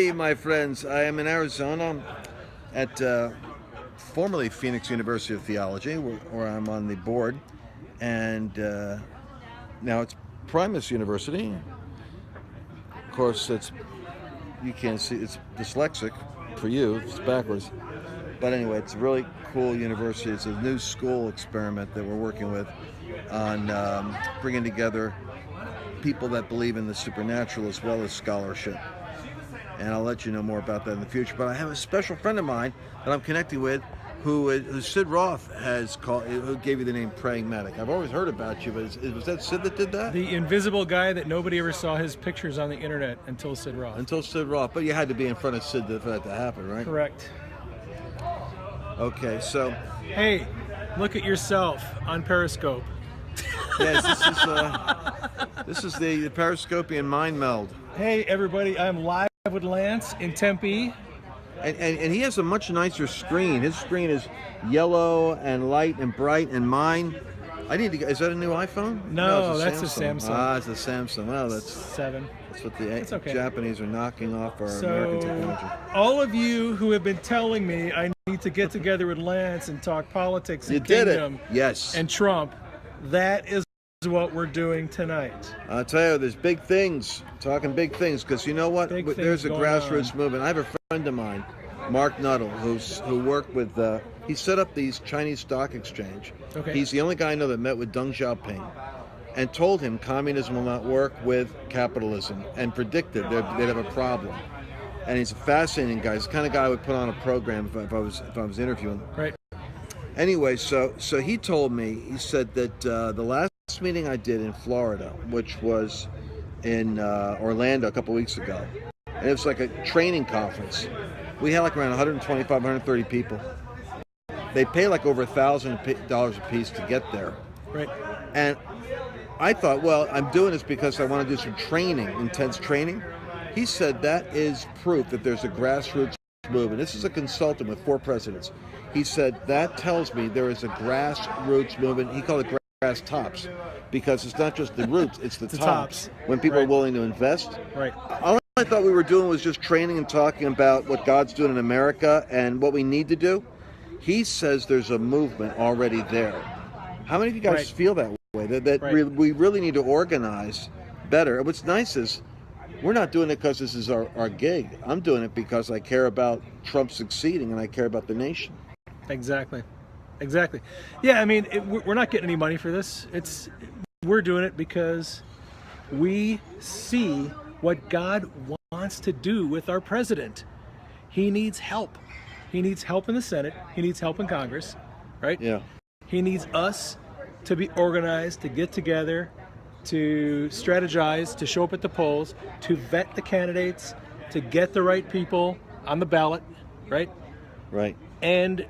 Hey, my friends. I am in Arizona at formerly Phoenix University of Theology, where I'm on the board, and now it's Primus University. Of course, you can't see, it's dyslexic for you, it's backwards. But anyway, it's a really cool university. It's a new school experiment that we're working with on bringing together people that believe in the supernatural as well as scholarship. And I'll let you know more about that in the future. But I have a special friend of mine that I'm connecting with who Sid Roth has called, who gave you the name Praying Medic. I've always heard about you, but was that Sid that did that? The invisible guy that nobody ever saw his pictures on the internet until Sid Roth. Until Sid Roth. But you had to be in front of Sid for that to happen, right? Correct. Okay, so... Hey, look at yourself on Periscope. Yes, this is the Periscopian mind meld. Hey, everybody, I'm live with Lance in Tempe. And he has a much nicer screen. His screen is yellow and light and bright, and mine, is that a new iPhone? No, it's that's a Samsung. Ah, it's a Samsung. Well, that's 7. That's what the Japanese are knocking off our American technology. All of you who have been telling me I need to get together with Lance and talk politics and kingdom and Trump, that is what we're doing tonight. I'll tell you, there's big things, talking big things, because you know what? There's a grassroots movement. I have a friend of mine, Mark Nuttall, who worked with, he set up these Chinese stock exchange. Okay. He's the only guy I know that met with Deng Xiaoping and told him communism will not work with capitalism and predicted they'd have a problem. And he's a fascinating guy. He's the kind of guy I would put on a program if I was interviewing. Right. Anyway, so he told me, he said that the last meeting I did in Florida, which was in Orlando a couple weeks ago, and it was like a training conference. We had like around 125, 130 people. They pay like over $1,000 a piece to get there. Right. And I thought, well, I'm doing this because I want to do some training, intense training. He said that is proof that there's a grassroots movement. This is a consultant with 4 presidents. He said that tells me there is a grassroots movement. He called it grass tops, because it's not just the roots, it's the tops. When people are willing to invest. Right. All I thought we were doing was just training and talking about what God's doing in America and what we need to do. He says there's a movement already there. How many of you guys feel that way? That we really need to organize better. And what's nice is we're not doing it because this is our gig. I'm doing it because I care about Trump succeeding and I care about the nation. Exactly. Yeah, I mean, we're not getting any money for this. We're doing it because we see what God wants to do with our president. He needs help. He needs help in the Senate. He needs help in Congress, right? Yeah. He needs us to be organized, to get together, to strategize, to show up at the polls, to vet the candidates, to get the right people on the ballot, right? Right. And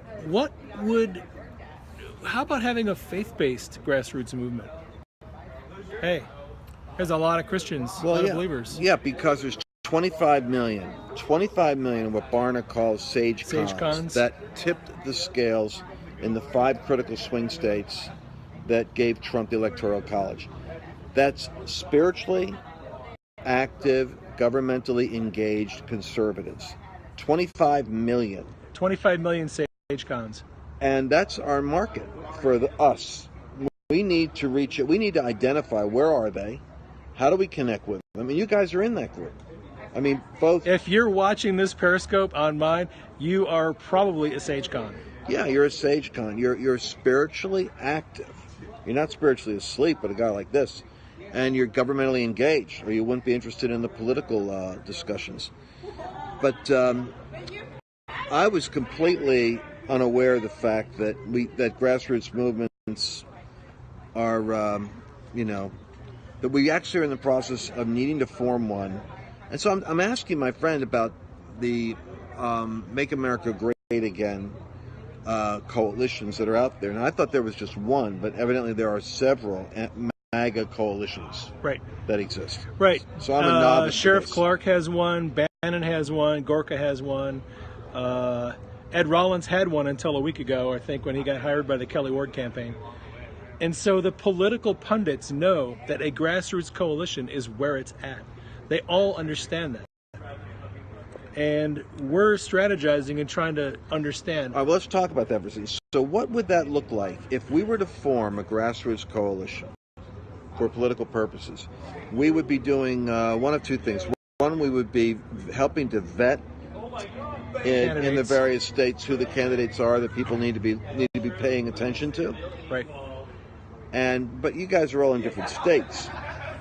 how about having a faith-based grassroots movement? Hey, there's a lot of Christians, a lot of believers. Yeah, because there's 25 million of what Barna calls sage cons that tipped the scales in the 5 critical swing states that gave Trump the Electoral College. That's spiritually active, governmentally engaged conservatives. 25 million. 25 million sage cons. And that's our market for us. We need to reach it. We need to identify where are they? How do we connect with them? I mean, you guys are in that group. I mean, both. If you're watching this Periscope on mine, you are probably a sage con. Yeah, you're a sage con. You're spiritually active. You're not spiritually asleep, but a guy like this. And you're governmentally engaged, or you wouldn't be interested in the political discussions. But I was completely unaware of the fact that that grassroots movements are, that we actually are in the process of needing to form one. And so I'm asking my friend about the Make America Great Again coalitions that are out there. And I thought there was just one, but evidently there are several MAGA coalitions that exist. Right. So I'm a novice. Sheriff Clark has one, Bannon has one, Gorka has one. Ed Rollins had one until a week ago, I think, when he got hired by the Kelly Ward campaign. And so the political pundits know that a grassroots coalition is where it's at. They all understand that. and we're strategizing and trying to understand. All right, well, let's talk about that for a second. So what would that look like if we were to form a grassroots coalition for political purposes? We would be doing one of two things. One, we would be helping to vet in the various states who the candidates are that people need to be paying attention to. Right. But you guys are all in different states.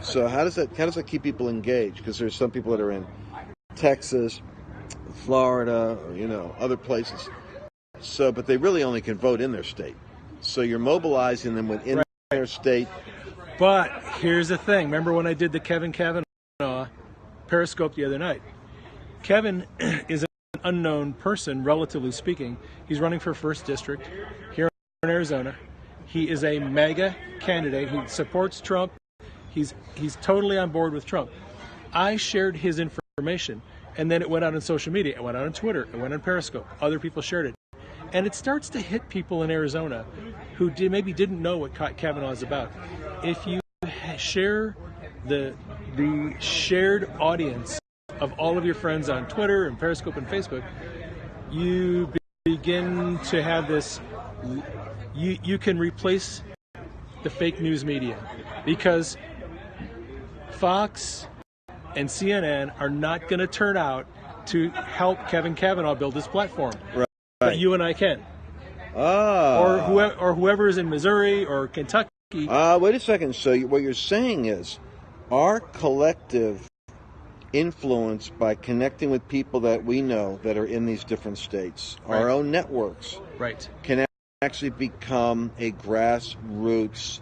So how does that keep people engaged? Because there's some people that are in Texas, Florida, or other places. So, but they really only can vote in their state. So you're mobilizing them within their state. But here's the thing. Remember when I did the Kevin Kavanaugh Periscope the other night? Kevin is an unknown person, relatively speaking. He's running for 1st District here in Arizona. He is a MAGA candidate. He supports Trump. He's totally on board with Trump. I shared his information, and then it went out on social media. It went out on Twitter. It went on Periscope. Other people shared it. And it starts to hit people in Arizona who maybe didn't know what Kavanaugh is about. If you share the shared audience of all of your friends on Twitter and Periscope and Facebook, you begin to have this. You can replace the fake news media, because Fox and CNN are not going to turn out to help Kevin Kavanaugh build his platform. Right. But you and I can. Ah. Or whoever is in Missouri or Kentucky. Wait a second. So what you're saying is our collective influence by connecting with people that we know that are in these different states, our own networks, can actually become a grassroots,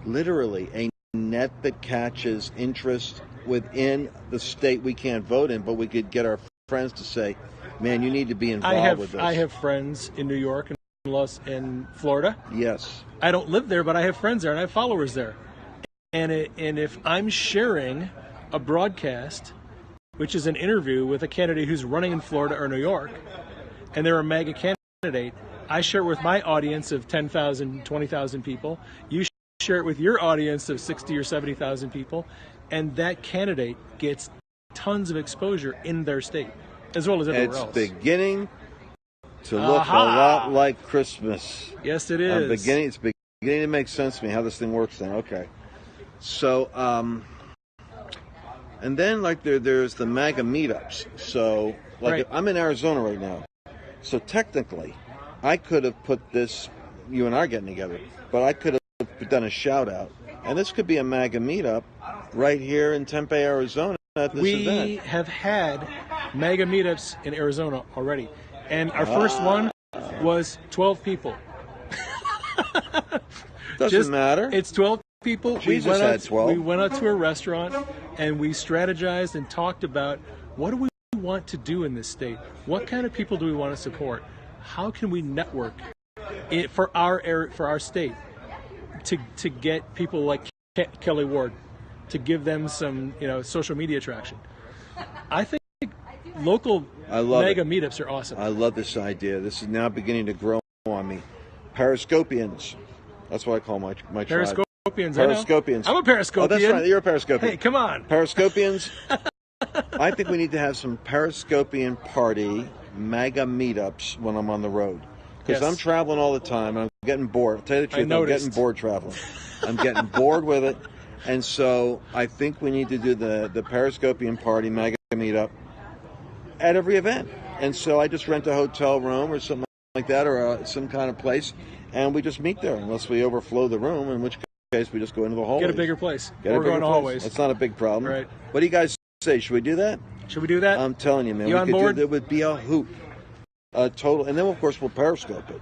literally a net that catches interest within the state we can't vote in, but we could get our friends to say, man, you need to be involved with this. I have friends in New York and Florida. Yes. I don't live there, but I have friends there and I have followers there. And if I'm sharing a broadcast, which is an interview with a candidate who's running in Florida or New York, and they're a MAGA candidate, I share it with my audience of 10,000, 20,000 people. You share it with your audience of 60 or 70,000 people, and that candidate gets tons of exposure in their state, as well as everywhere else. It's beginning to look a lot like Christmas. Yes, it is. It's beginning to make sense to me how this thing works then. Okay. So, and then there's the MAGA meetups. So, I'm in Arizona right now. So technically, I could have put this, you and I are getting together, but I could have done a shout out. And this could be a MAGA meetup right here in Tempe, Arizona at this event. We have had MAGA meetups in Arizona already. And our first one was 12 people. Doesn't matter. It's 12 people. Jesus had 12. We went out to a restaurant and we strategized and talked about what do we want to do in this state? What kind of people do we want to support? How can we network for our state to get people like Kelly Ward, to give them some social media traction? I think local MAGA meetups are awesome. I love this idea. This is now beginning to grow on me. Periscopians. That's what I call my tribe. Periscopians. I'm a Periscopian. Oh, that's right. You're a Periscopian. Hey, come on. Periscopians. I think we need to have some Periscopian party MAGA meetups when I'm on the road. Because I'm traveling all the time. And I'm getting bored. I'll tell you the truth, I'm getting bored traveling. I'm getting bored with it. And so I think we need to do the Periscopian party MAGA meetup at every event. And so I just rent a hotel room or something like that, or some kind of place, and we just meet there unless we overflow the room, in which case we just go into the hallways. Get a bigger place. We're going to hallways. It's not a big problem. Right. What do you guys say? Should we do that? Should we do that? I'm telling you, man. You on board? It would be a hoot. Total. And then, of course, we'll Periscope it.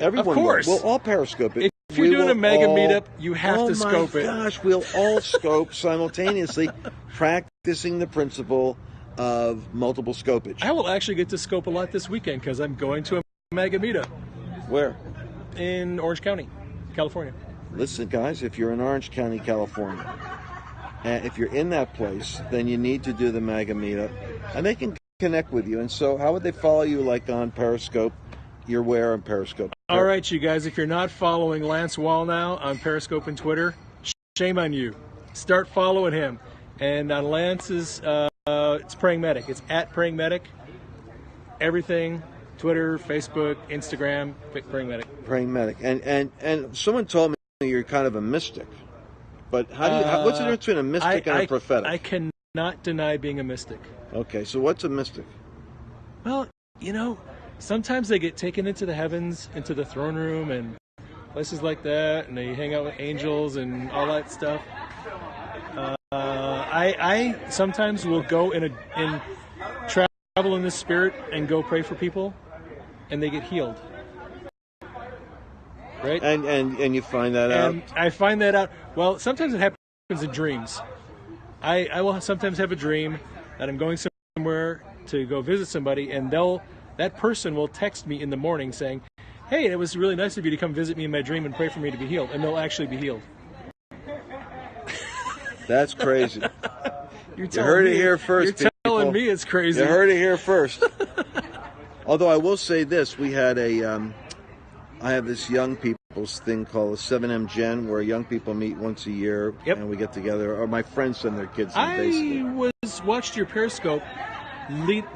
Everyone of course. We'll all Periscope it. If you're doing a MAGA meetup, you have to scope it. Oh, my gosh. We'll all scope simultaneously, practicing the principle of multiple scopage. I will actually get to scope a lot this weekend because I'm going to a MAGA meetup. Where? In Orange County, California. Listen, guys, if you're in Orange County, California, and if you're in that place, then you need to do the MAGA meetup, and they can connect with you. And so how would they follow you, like on Periscope? You're where on Periscope? All right, you guys, if you're not following Lance Wallnau on Periscope and Twitter, shame on you. Start following him. And on Lance's It's Praying Medic. It's at Praying Medic. Everything, Twitter, Facebook, Instagram, Praying Medic. Praying Medic. And someone told me you're kind of a mystic. But what's the difference between a mystic and a prophetic? I cannot deny being a mystic. Okay, so what's a mystic? Well, sometimes they get taken into the heavens, into the throne room, and places like that, and they hang out with angels and all that stuff. I sometimes will go in travel in the spirit and go pray for people, and they get healed. Right? And you find that out? And I find that out. Well, sometimes it happens in dreams. I will sometimes have a dream that I'm going somewhere to go visit somebody, and that person will text me in the morning saying, "Hey, it was really nice of you to come visit me in my dream and pray for me to be healed," and they'll actually be healed. That's crazy. You heard it here first. You're telling me it's crazy. You heard it here first. Although I will say this, we had I have this young people's thing called a 7M Gen, where young people meet once a year, and we get together. Or my friends send their kids. I watched your Periscope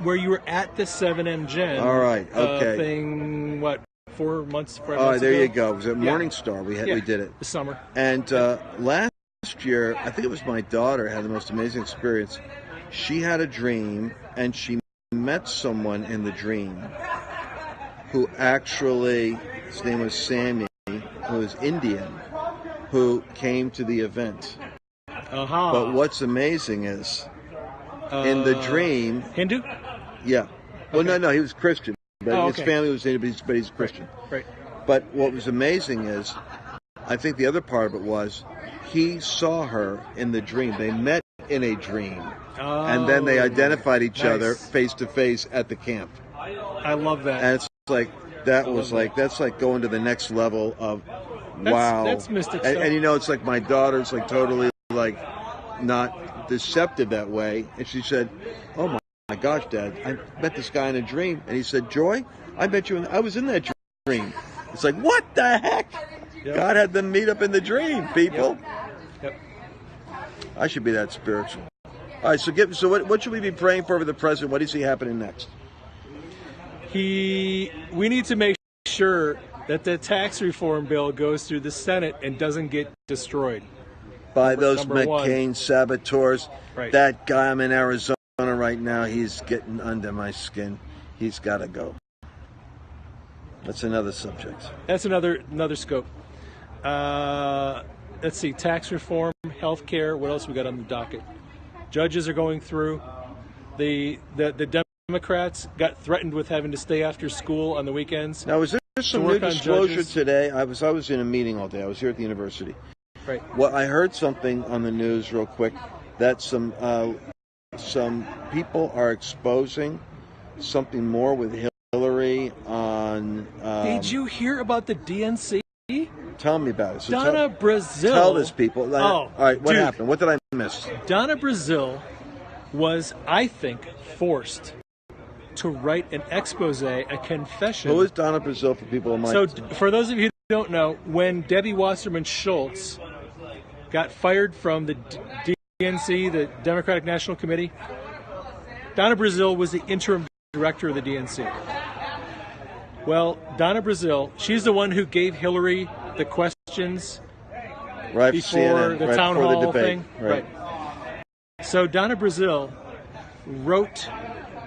where you were at the 7M Gen. All right, okay. Thing, 4 months? All right, there you go. It was at Morning Star. We did it this summer. And last year, I think it was my daughter had the most amazing experience. She had a dream, and she met someone in the dream who actually, his name was Sammy, who was Indian, who came to the event. But what's amazing is, in the dream... Hindu? Yeah. Well, no, he was Christian. But his family was Hindu, but he's Christian. Right. But what was amazing is, I think the other part of it was, he saw her in the dream. They met in a dream. And then they identified each other face to face at the camp. I love that. And it's like, that's like going to the next level of, wow. That's mystic stuff. And it's like my daughter's like totally like not deceptive that way. And she said, "Oh my gosh, Dad, I met this guy in a dream." And he said, "Joy, I bet you, I was in that dream." It's like, what the heck? Yep. God had them meet up in the dream, people. Yep. I should be that spiritual. All right, so what should we be praying for the president? What do you see happening next? We need to make sure that the tax reform bill goes through the Senate and doesn't get destroyed by those McCain saboteurs. Right. That guy, I'm in Arizona right now, he's getting under my skin. He's got to go. That's another subject. That's another scope. Let's see, tax reform, health care, what else we got on the docket? Judges are going through. The Democrats got threatened with having to stay after school on the weekends. Now, was there some new disclosure today? I was in a meeting all day. I was here at the university. Right. Well, I heard something on the news real quick that some people are exposing something more with Hillary on... Did you hear about the DNC? Tell me about it. So Donna Brazile. Tell this people. All right, what happened? What did I miss? Donna Brazile was, I think, forced to write an expose, a confession. Who is Donna Brazile for people who might... So, for those of you who don't know, when Debbie Wasserman Schultz got fired from the DNC, the Democratic National Committee, Donna Brazile was the interim director of the DNC. Well, Donna Brazile, she's the one who gave Hillary the questions before CNN, the town hall the debate. thing. Right. So Donna Brazile wrote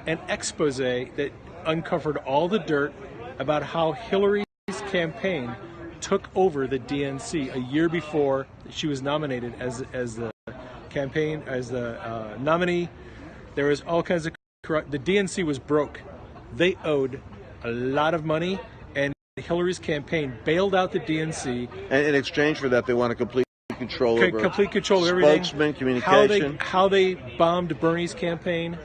an expose that uncovered all the dirt about how Hillary's campaign took over the DNC a year before she was nominated as the nominee. There was all kinds of the DNC was broke. They owed a lot of money, and Hillary's campaign bailed out the DNC. And in exchange for that, they want complete control over everything. Spokesman, communication. How they bombed Bernie's campaign,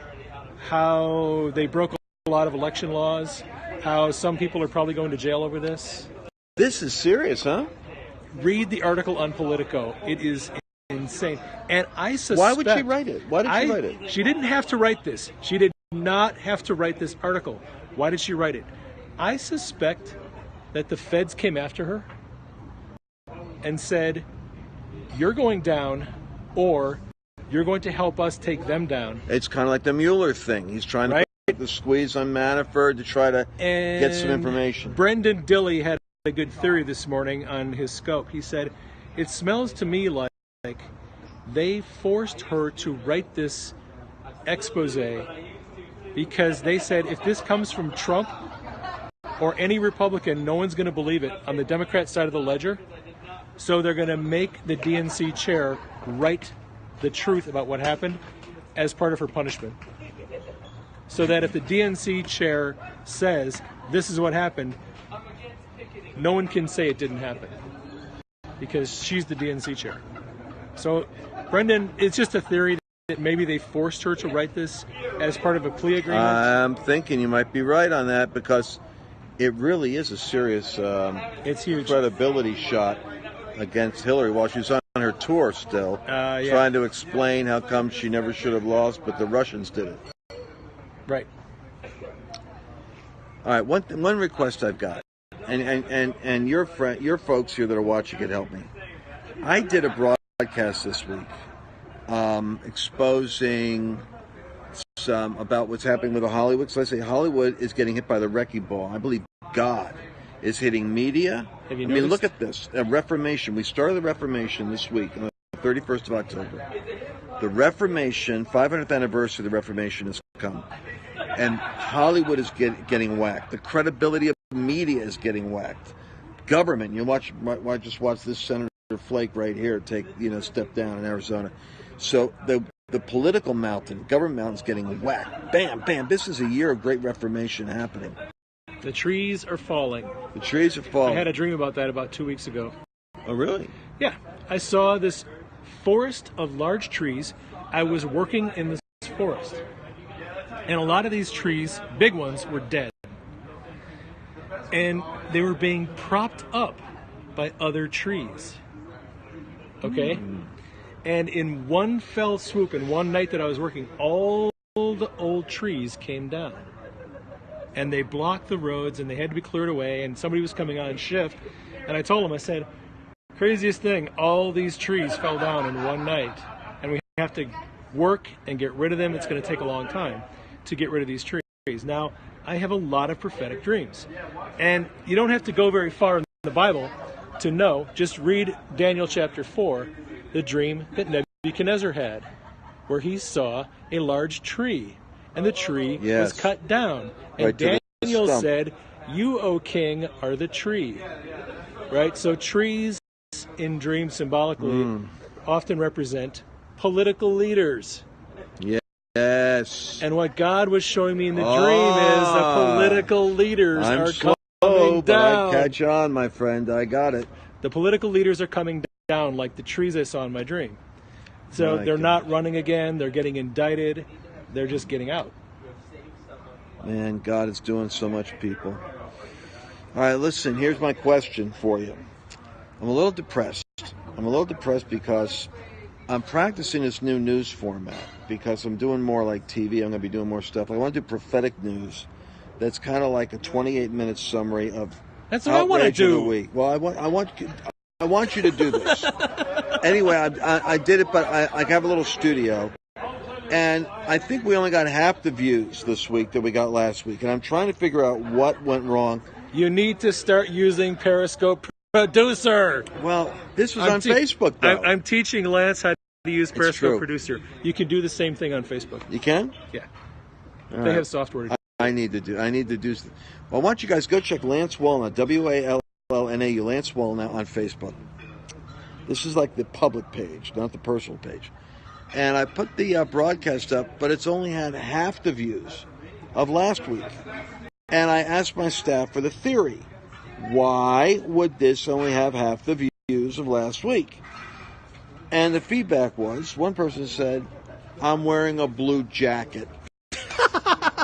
how they broke a lot of election laws, how some people are probably going to jail over this. This is serious, huh? Read the article on Politico. It is insane. And I suspect... Why would she write it? Why did she write it? She didn't have to write this. She did not have to write this article. Why did she write it? I suspect that the feds came after her and said, you're going down or You're going to help us take them down. It's kind of like the Mueller thing. He's trying to put the squeeze on Manafort to try to get some information. Brendan Dilley had a good theory this morning on his scope. He said, it smells to me like they forced her to write this expose because they said if this comes from Trump or any Republican, no one's going to believe it on the Democrat side of the ledger. So they're going to make the DNC chair write the truth about what happened as part of her punishment. So that if the DNC chair says this is what happened, no one can say it didn't happen because she's the DNC chair. So Brendan, it's just a theory that maybe they forced her to write this as part of a plea agreement. I'm thinking you might be right on that because it really is a serious it's huge credibility shot against Hillary while she's on her tour still, trying to explain how come she never should have lost, but the Russians did it. Right. All right, one request I've got, and your folks here that are watching could help me. I did a broadcast this week exposing some about what's happening with the Hollywood. So I say Hollywood is getting hit by the wrecking ball. I believe God is hitting media. Have you I mean, noticed? look at this. A Reformation. We started the Reformation this week on the 31st of October. The Reformation, 500th anniversary of the Reformation has come. And Hollywood is getting whacked. The credibility of media is getting whacked. Government, you just watch this Senator Flake right here take, step down in Arizona. So the political mountain, government mountain is getting whacked. Bam, bam. This is a year of great reformation happening. The trees are falling. The trees are falling. I had a dream about that about 2 weeks ago. Oh, really? Yeah. I saw this forest of large trees. I was working in this forest. And a lot of these trees, big ones, were dead. And they were being propped up by other trees. Okay? And in one fell swoop, in one night that I was working, all the old trees came down. And they blocked the roads, and they had to be cleared away, and somebody was coming on shift. And I told them, I said, craziest thing, all these trees fell down in one night. And we have to work and get rid of them. It's going to take a long time to get rid of these trees. Now, I have a lot of prophetic dreams. And you don't have to go very far in the Bible to know. Just read Daniel chapter 4, the dream that Nebuchadnezzar had, where he saw a large tree. And the tree was cut down. And Right Daniel said, you, O king, are the tree. Right? So trees in dreams symbolically often represent political leaders. Yes. And what God was showing me in the dream is the political leaders are coming but down. I catch on, my friend. I got it. The political leaders are coming down like the trees I saw in my dream. So they're not running again. They're getting indicted. They're just getting out. Man, God is doing so much, people. All right, listen, here's my question for you. I'm a little depressed. I'm a little depressed because I'm practicing this new news format because I'm doing more like TV. I'm going to be doing more stuff. I want to do prophetic news that's kind of like a 28-minute summary of That's what I want to outrage of the do. week. Well, I want you to do this. Anyway, I did it, but I have a little studio. And I think we only got half the views this week that we got last week. And I'm trying to figure out what went wrong. You need to start using Periscope Producer. Well, this was on Facebook, though. I'm teaching Lance how to use Periscope true. Producer. You can do the same thing on Facebook. You can? Yeah. All They right. have software. I need to do. Well, I want you guys go check Lance Wallnau, Wallnau, Lance Wallnau on Facebook. This is like the public page, not the personal page. And I put the broadcast up, but it's only had half the views of last week. And I asked my staff for the theory. Why would this only have half the views of last week? And the feedback was, one person said, I'm wearing a blue jacket.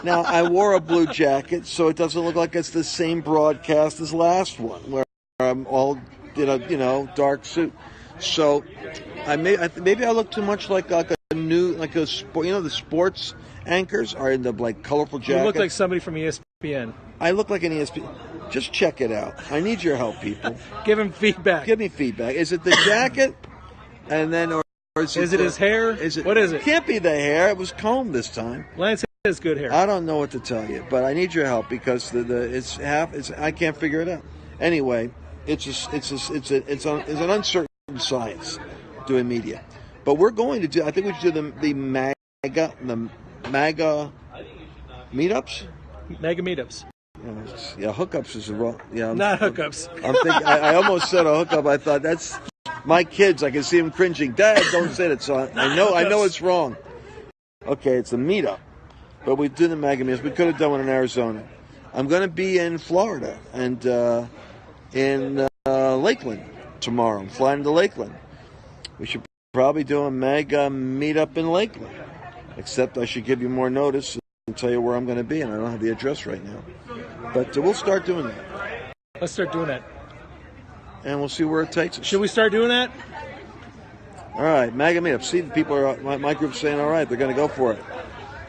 Now, I wore a blue jacket, so it doesn't look like it's the same broadcast as last one, where I'm all in a dark suit. So maybe I look too much like a sport. The sports anchors are in the colorful jackets. You look like somebody from ESPN. I look like an ESPN. Just check it out. I need your help, people. Give him feedback. Give me feedback. Is it the jacket, and then or Is it his hair? What is it? Can't be the hair. It was combed this time. Lance has good hair. I don't know what to tell you, but I need your help because I can't figure it out. Anyway, it's an uncertain science doing media, but we're going to do. I think we should do the MAGA meetups. Mega meetups. Yeah, hookups is wrong. Yeah, not hookups. I'm thinking. I almost said a hookup. I thought that's my kids. I can see them cringing. Dad, don't say that. So I know it's wrong. Okay, it's a meetup, but we do the MAGA meetups. We could have done one in Arizona. I'm going to be in Florida and in Lakeland tomorrow. I'm flying to Lakeland. We should probably do a MAGA meetup in Lakeland. Except I should give you more notice and tell you where I'm going to be, and I don't have the address right now. But we'll start doing that. Let's start doing that. And we'll see where it takes us. Should we start doing that? All right, MAGA meetup. See, the people are my group's saying, all right, they're going to go for it.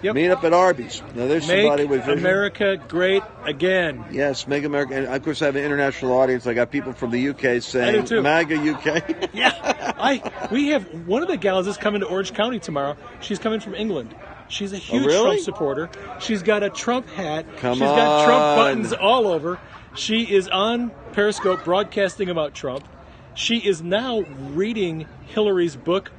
Yep. Meet up at Arby's. Now, there's somebody with vision. America great again. Yes, Make America. And of course, I have an international audience. I got people from the UK saying, I do too. MAGA UK. Yeah, we have one of the gals is coming to Orange County tomorrow. She's coming from England. She's a huge really? Trump supporter. She's got a Trump hat. She's on. got Trump buttons all over. She is on Periscope broadcasting about Trump. She is now reading Hillary's book,